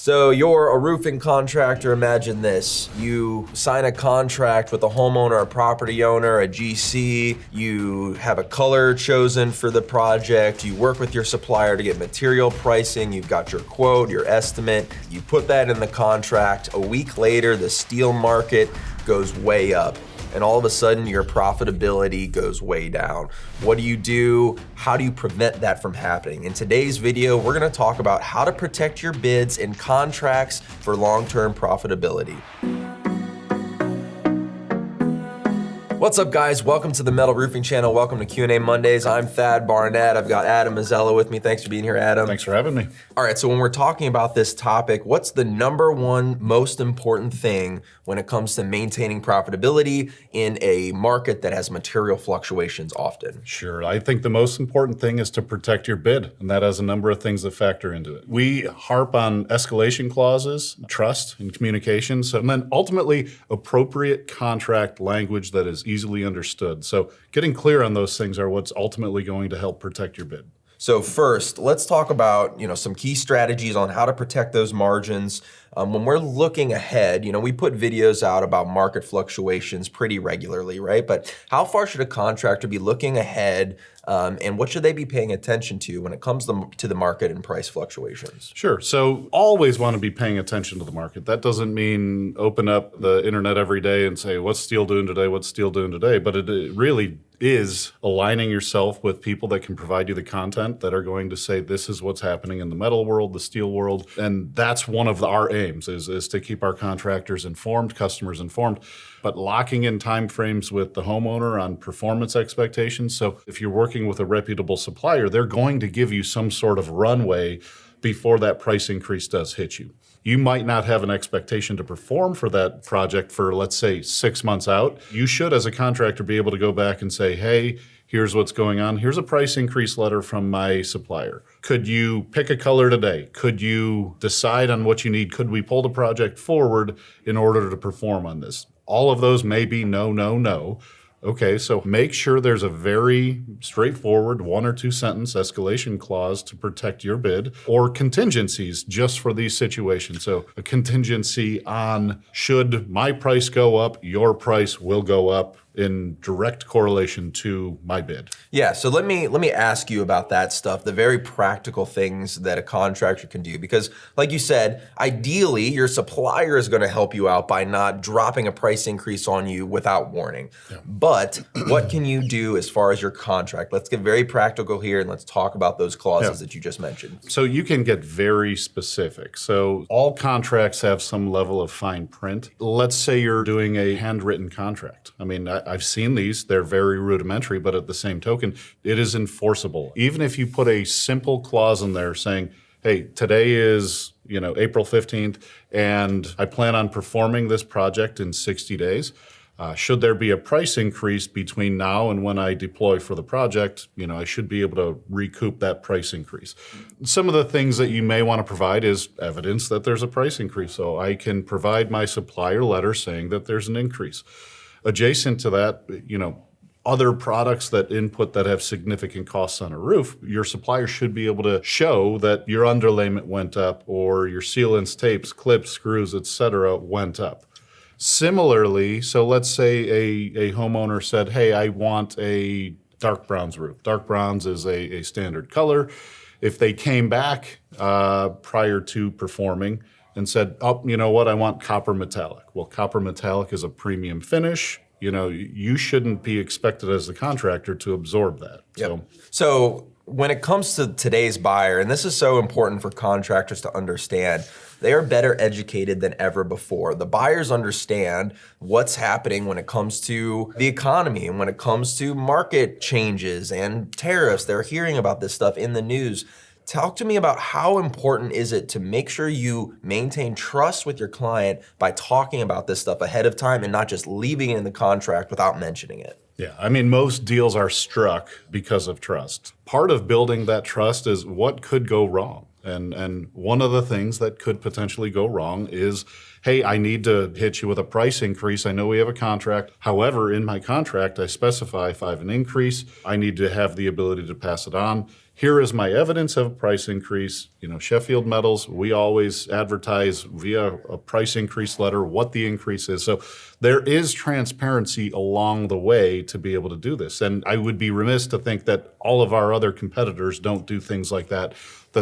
So you're a roofing contractor, imagine this. You sign a contract with a homeowner, a property owner, a GC, you have a color chosen for the project, you work with your supplier to get material pricing, you've got your quote, your estimate, you put that in the contract. A week later, the steel market goes way up, and all of a sudden your profitability goes way down. What do you do? How do you prevent that from happening? In today's video, we're gonna talk about how to protect your bids in contracts for long-term profitability. What's up, guys? Welcome to the Metal Roofing Channel. Welcome to Q&A Mondays. I'm Thad Barnette. I've got Adam Mazzella with me. Thanks for being here, Adam. Thanks for having me. All right, so when we're talking about this topic, what's the number one most important thing when it comes to maintaining profitability in a market that has material fluctuations often? Sure, I think the most important thing is to protect your bid, and that has a number of things that factor into it. We harp on escalation clauses, trust, and communication, and then ultimately appropriate contract language that is easily understood. So getting clear on those things are what's ultimately going to help protect your bid. So first, let's talk about some key strategies on how to protect those margins. When we're looking ahead, we put videos out about market fluctuations pretty regularly, right? But how far should a contractor be looking ahead, and what should they be paying attention to when it comes to the market and price fluctuations? Sure, so always want to be paying attention to the market. That doesn't mean open up the internet every day and say, what's steel doing today, what's steel doing today? But it really is aligning yourself with people that can provide you the content that are going to say, this is what's happening in the metal world, the steel world. And that's one of our aims is to keep our contractors informed, customers informed, but locking in timeframes with the homeowner on performance expectations. So if you're working with a reputable supplier, they're going to give you some sort of runway before that price increase does hit you. You might not have an expectation to perform for that project for, let's say, 6 months out. You should, as a contractor, be able to go back and say, hey, here's what's going on. Here's a price increase letter from my supplier. Could you pick a color today? Could you decide on what you need? Could we pull the project forward in order to perform on this? All of those may be no, no, no. Okay, so make sure there's a very straightforward 1 or 2 sentence escalation clause to protect your bid, or contingencies just for these situations. So a contingency on, should my price go up, your price will go up in direct correlation to my bid. Yeah, so let me ask you about that stuff, the very practical things that a contractor can do, because like you said, ideally your supplier is gonna help you out by not dropping a price increase on you without warning. Yeah. But what can you do as far as your contract? Let's get very practical here and let's talk about those clauses that you just mentioned. So you can get very specific. So all contracts have some level of fine print. Let's say you're doing a handwritten contract. I mean, I've seen these, they're very rudimentary, but at the same token, it is enforceable. Even if you put a simple clause in there saying, hey, today is April 15th, and I plan on performing this project in 60 days. Should there be a price increase between now and when I deploy for the project, I should be able to recoup that price increase. Some of the things that you may want to provide is evidence that there's a price increase. So I can provide my supplier letter saying that there's an increase. Adjacent to that, other products that have significant costs on a roof, your supplier should be able to show that your underlayment went up or your sealants, tapes, clips, screws, etc. went up. Similarly, so let's say a homeowner said, hey, I want a dark bronze roof. Dark bronze is a standard color. If they came back prior to performing and said, oh, you know what, I want copper metallic. Well, copper metallic is a premium finish. You shouldn't be expected as the contractor to absorb that. Yep. So when it comes to today's buyer, and this is so important for contractors to understand, they are better educated than ever before. The buyers understand what's happening when it comes to the economy and when it comes to market changes and tariffs. They're hearing about this stuff in the news. Talk to me about how important is it to make sure you maintain trust with your client by talking about this stuff ahead of time and not just leaving it in the contract without mentioning it. Yeah, I mean, most deals are struck because of trust. Part of building that trust is what could go wrong. And one of the things that could potentially go wrong is, hey, I need to hit you with a price increase. I know we have a contract. However, in my contract, I specify if I have an increase, I need to have the ability to pass it on. Here is my evidence of a price increase. Sheffield Metals, we always advertise via a price increase letter what the increase is. So there is transparency along the way to be able to do this. And I would be remiss to think that all of our other competitors don't do things like that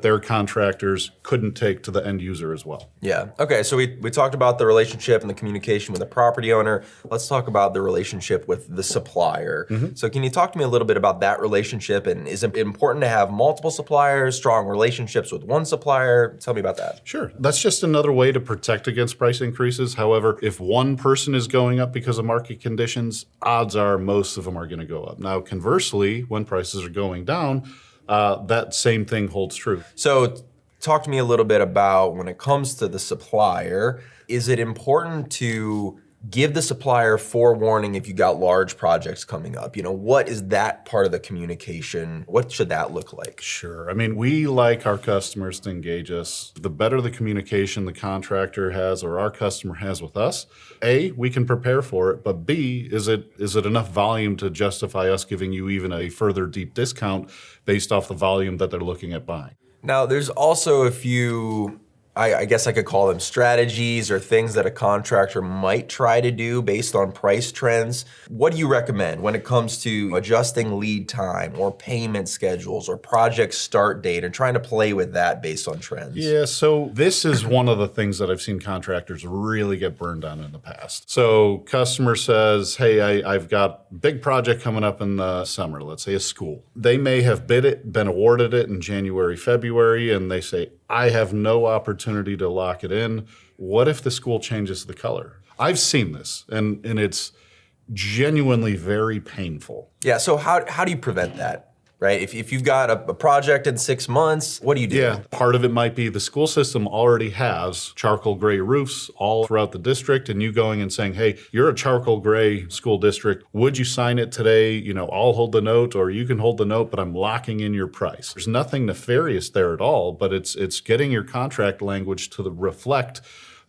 their contractors couldn't take to the end user as well. Yeah. Okay. So we talked about the relationship and the communication with the property owner. Let's talk about the relationship with the supplier. So can you talk to me a little bit about that relationship, and is it important to have multiple suppliers, strong relationships with one supplier? Tell me about that. Sure. That's just another way to protect against price increases. However, if one person is going up because of market conditions, odds are most of them are going to go up. Now, conversely, when prices are going down, that same thing holds true. So talk to me a little bit about, when it comes to the supplier, is it important to give the supplier forewarning if you got large projects coming up? What is that part of the communication? What should that look like? Sure. I mean, we like our customers to engage us. The better the communication the contractor has or our customer has with us, A, we can prepare for it, but B, is it enough volume to justify us giving you even a further deep discount based off the volume that they're looking at buying? Now, there's also a few, I guess I could call them strategies or things that a contractor might try to do based on price trends. What do you recommend when it comes to adjusting lead time or payment schedules or project start date and trying to play with that based on trends? Yeah, so this is one of the things that I've seen contractors really get burned on in the past. So customer says, hey, I've got big project coming up in the summer, let's say a school. They may have bid it, been awarded it in January, February, and they say, I have no opportunity to lock it in. What if the school changes the color? I've seen this, and it's genuinely very painful. Yeah, so how do you prevent that? Right? If you've got a project in 6 months, what do you do? Yeah, part of it might be the school system already has charcoal gray roofs all throughout the district, and you going and saying, hey, you're a charcoal gray school district. Would you sign it today? I'll hold the note, or you can hold the note, but I'm locking in your price. There's nothing nefarious there at all, but it's getting your contract language to reflect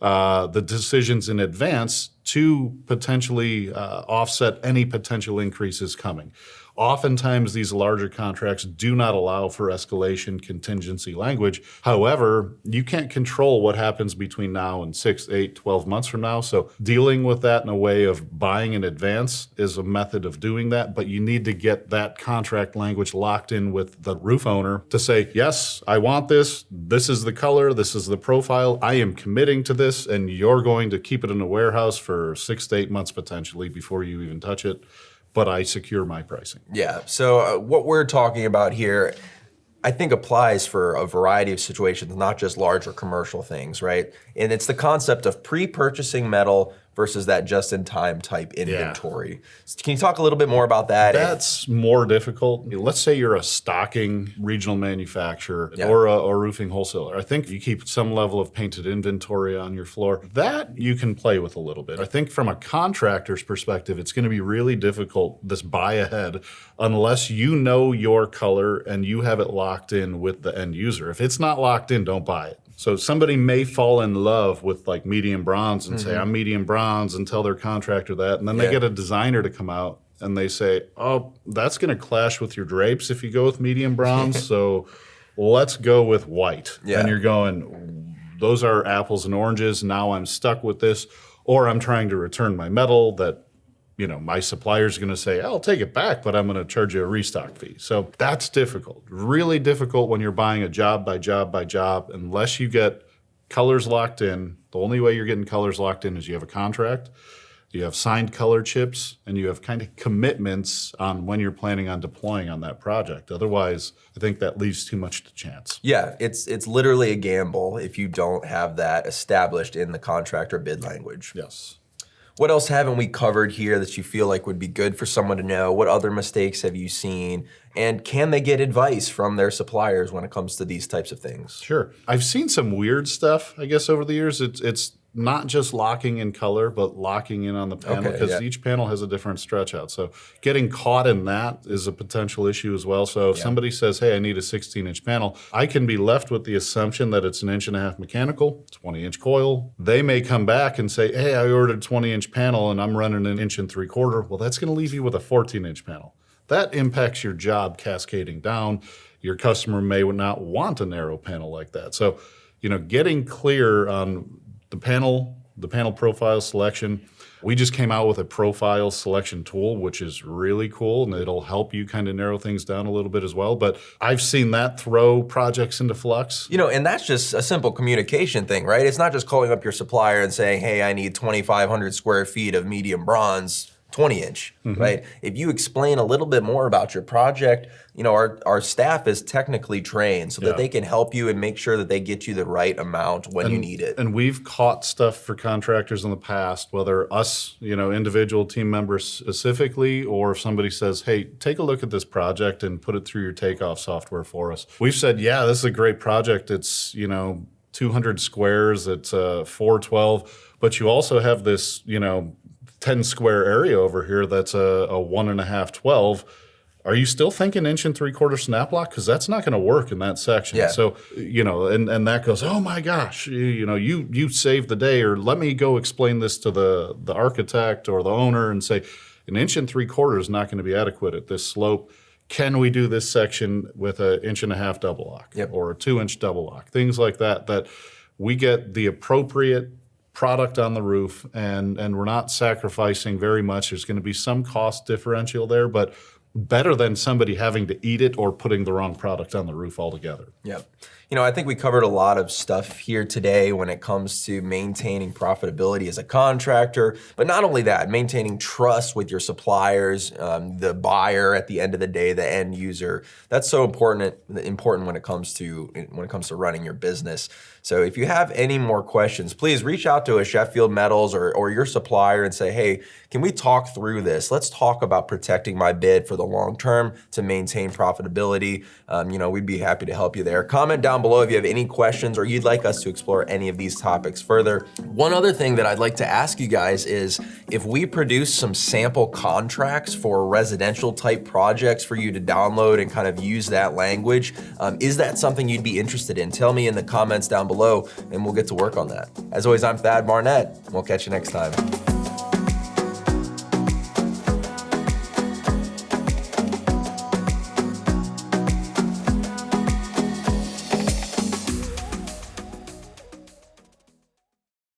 the decisions in advance to potentially offset any potential increases coming. Oftentimes, these larger contracts do not allow for escalation contingency language. However, you can't control what happens between now and 6, 8, 12 months from now. So dealing with that in a way of buying in advance is a method of doing that. But you need to get that contract language locked in with the roof owner to say, yes, I want this. This is the color. This is the profile. I am committing to this. And you're going to keep it in a warehouse for 6 to 8 months potentially before you even touch it. But I secure my pricing. Yeah, so what we're talking about here, I think applies for a variety of situations, not just large or commercial things, right? And it's the concept of pre-purchasing metal versus that just-in-time type inventory. Yeah. Can you talk a little bit more about that? That's more difficult. Let's say you're a stocking regional manufacturer or a roofing wholesaler. I think you keep some level of painted inventory on your floor. That you can play with a little bit. I think from a contractor's perspective, it's going to be really difficult, this buy ahead, unless you know your color and you have it locked in with the end user. If it's not locked in, don't buy it. So somebody may fall in love with like medium bronze and say, I'm medium bronze, and tell their contractor that. And then they get a designer to come out and they say, oh, that's going to clash with your drapes if you go with medium bronze. So let's go with white. Yeah. And you're going, those are apples and oranges. Now I'm stuck with this. Or I'm trying to return my metal that, my supplier's going to say, I'll take it back, but I'm going to charge you a restock fee. So that's difficult, really difficult when you're buying a job by job by job, unless you get colors locked in. The only way you're getting colors locked in is you have a contract, you have signed color chips, and you have kind of commitments on when you're planning on deploying on that project. Otherwise, I think that leaves too much to chance. Yeah, it's literally a gamble if you don't have that established in the contract or bid language. Yes. What else haven't we covered here that you feel like would be good for someone to know? What other mistakes have you seen? And can they get advice from their suppliers when it comes to these types of things? Sure. I've seen some weird stuff, I guess, over the years. It's not just locking in color, but locking in on the panel, because each panel has a different stretch out. So getting caught in that is a potential issue as well. So if somebody says, hey, I need a 16-inch panel, I can be left with the assumption that it's 1.5 inch mechanical, 20-inch coil. They may come back and say, hey, I ordered a 20-inch panel and I'm running 1 3/4 inch. Well, that's going to leave you with a 14-inch panel. that impacts your job cascading down. Your customer may not want a narrow panel like that. So, getting clear on the panel profile selection. We just came out with a profile selection tool, which is really cool, and it'll help you kind of narrow things down a little bit as well. But I've seen that throw projects into flux. And that's just a simple communication thing, right? It's not just calling up your supplier and saying, hey, I need 2,500 square feet of medium bronze 20-inch, right? If you explain a little bit more about your project, our staff is technically trained so that they can help you and make sure that they get you the right amount when you need it. And we've caught stuff for contractors in the past, whether us, individual team members specifically, or if somebody says, hey, take a look at this project and put it through your takeoff software for us. We've said, yeah, this is a great project. It's, 200 squares, it's 412, but you also have this, 10 square area over here that's a 1.5 12. Are you still thinking 1 3/4 snap lock? Because that's not going to work in that section. Yeah. So, and that goes, oh my gosh, you saved the day, or let me go explain this to the architect or the owner and say, 1 3/4 is not going to be adequate at this slope. Can we do this section with a 1.5 inch double lock or a 2-inch double lock? Things like that we get the appropriate product on the roof, and we're not sacrificing very much. There's going to be some cost differential there, but better than somebody having to eat it or putting the wrong product on the roof altogether. Yep. I think we covered a lot of stuff here today when it comes to maintaining profitability as a contractor, but not only that, maintaining trust with your suppliers, the buyer at the end of the day, the end user. That's so important when it comes to running your business. So if you have any more questions, please reach out to a Sheffield Metals or your supplier and say, hey, can we talk through this? Let's talk about protecting my bid for the long term to maintain profitability. We'd be happy to help you there. Comment down below if you have any questions or you'd like us to explore any of these topics further. One other thing that I'd like to ask you guys is if we produce some sample contracts for residential type projects for you to download and kind of use that language, is that something you'd be interested in? Tell me in the comments down below and we'll get to work on that. As always, I'm Barnette. We'll catch you next time.